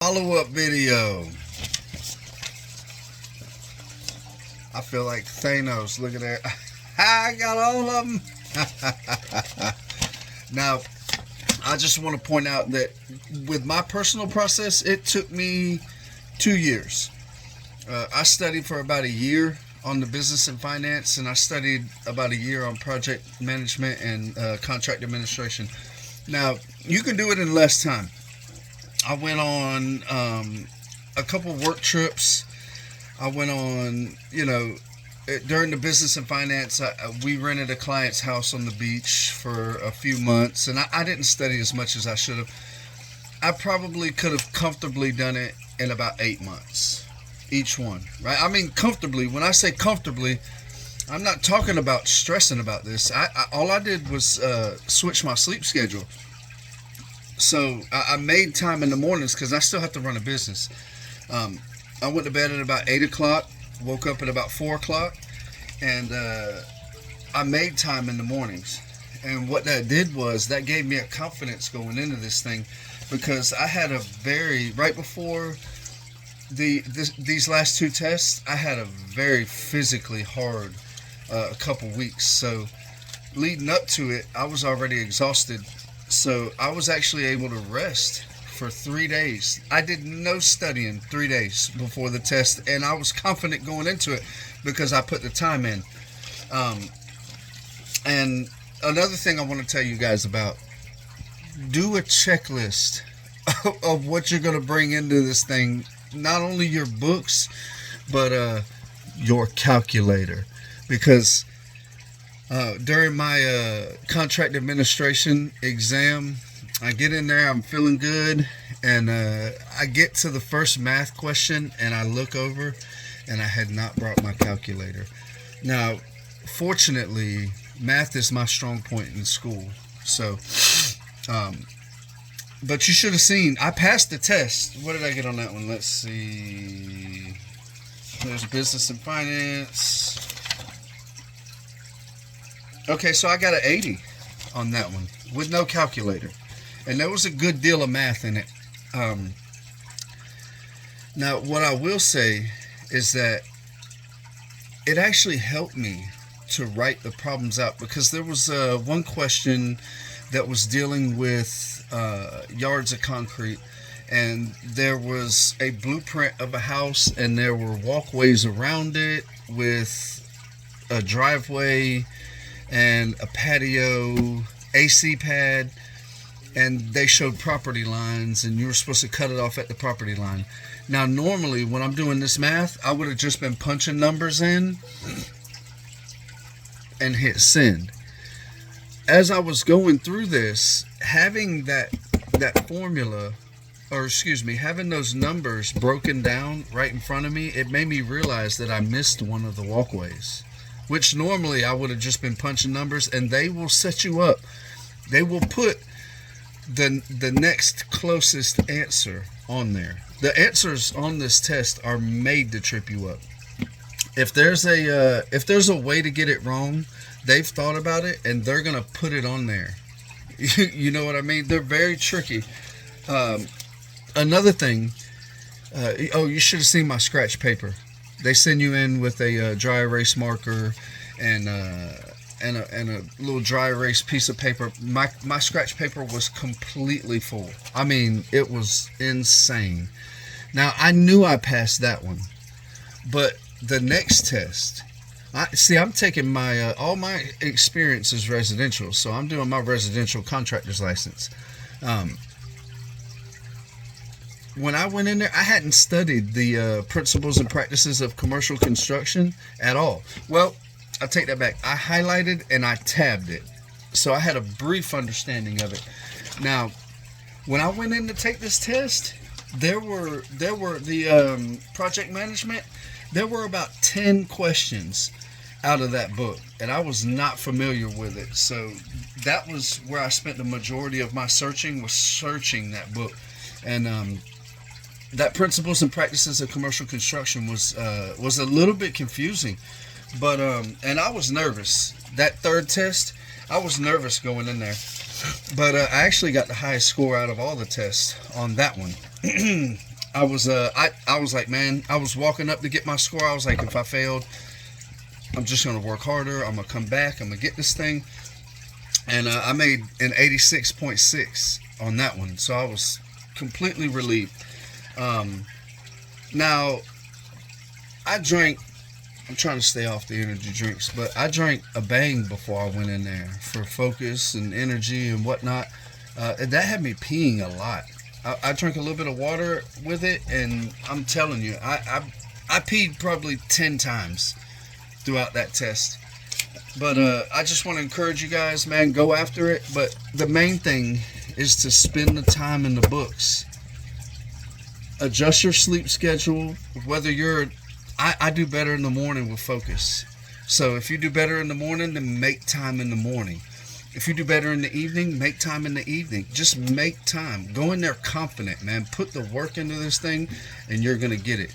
Follow-up video. I feel like Thanos. Look at that. I got all of them. Now, I just want to point out that with my personal process, it took me 2 years. I studied for about a year on the business and finance, and I studied about a year on project management and contract administration. Now, you can do it in less time. I went on a couple work trips. I went on, during the business and finance, we rented a client's house on the beach for a few months, and I didn't study as much as I should have. I probably could have comfortably done it in about 8 months, each one, right? I mean, comfortably. When I say comfortably, I'm not talking about stressing about this. All I did was switch my sleep schedule. So I made time in the mornings because I still have to run a business. I went to bed at about 8 o'clock, woke up at about 4 o'clock, and I made time in the mornings. And what that did was that gave me a confidence going into this thing, because I had right before these last two tests, I had a very physically hard couple weeks. So leading up to it, I was already exhausted. So I was actually able to rest for 3 days. I did no studying 3 days before the test, and I was confident going into it because I put the time in. And another thing I want to tell you guys about, do a checklist of what you're going to bring into this thing. Not only your books, but your calculator. Because during my contract administration exam, I get in there, I'm feeling good, and I get to the first math question, and I look over, and I had not brought my calculator. Now, fortunately, math is my strong point in school. So, but you should have seen, I passed the test. What did I get on that one? Let's see. There's business and finance. Okay, so I got an 80 on that one with no calculator. And there was a good deal of math in it. Now, what I will say is that it actually helped me to write the problems out, because there was one question that was dealing with yards of concrete, and there was a blueprint of a house, and there were walkways around it with a driveway and a patio, AC pad, and they showed property lines, and you were supposed to cut it off at the property line. Now, normally when I'm doing this math, I would have just been punching numbers in and hit send. As I was going through this, having that formula, or excuse me, having those numbers broken down right in front of me, it made me realize that I missed one of the walkways, which normally I would have just been punching numbers, and they will set you up. They will put the next closest answer on there. The answers on this test are made to trip you up. If there's a way to get it wrong, they've thought about it, and they're gonna put it on there. You know what I mean? They're very tricky. Another thing, you should have seen my scratch paper. They send you in with a dry erase marker and a little dry erase piece of paper. My scratch paper was completely full. I mean, it was insane. Now, I knew I passed that one, but the next test, I'm taking my all my experience is residential, so I'm doing my residential contractor's license. When I went in there, I hadn't studied the principles and practices of commercial construction at all. Well, I take that back. I highlighted and I tabbed it, so I had a brief understanding of it. Now, when I went in to take this test, there were the project management. There were about 10 questions out of that book, and I was not familiar with it. So that was where I spent the majority of my searching, was searching that book. And that principles and practices of commercial construction was a little bit confusing, but and I was nervous. That third test, I was nervous going in there, but I actually got the highest score out of all the tests on that one. I was like, man, I was walking up to get my score. I was like, if I failed, I'm just gonna work harder. I'm gonna come back. I'm gonna get this thing. And I made an 86.6 on that one, so I was completely relieved. Now I drank. I'm trying to stay off the energy drinks, but I drank a Bang before I went in there for focus and energy and whatnot. And that had me peeing a lot. I drank a little bit of water with it, and I'm telling you, I peed probably 10 times throughout that test. But I just want to encourage you guys, man, go after it. But the main thing is to spend the time in the books. Adjust your sleep schedule. Whether I do better in the morning with focus. So if you do better in the morning, then make time in the morning. If you do better in the evening, make time in the evening. Just make time. Go in there confident, man. Put the work into this thing, and you're going to get it.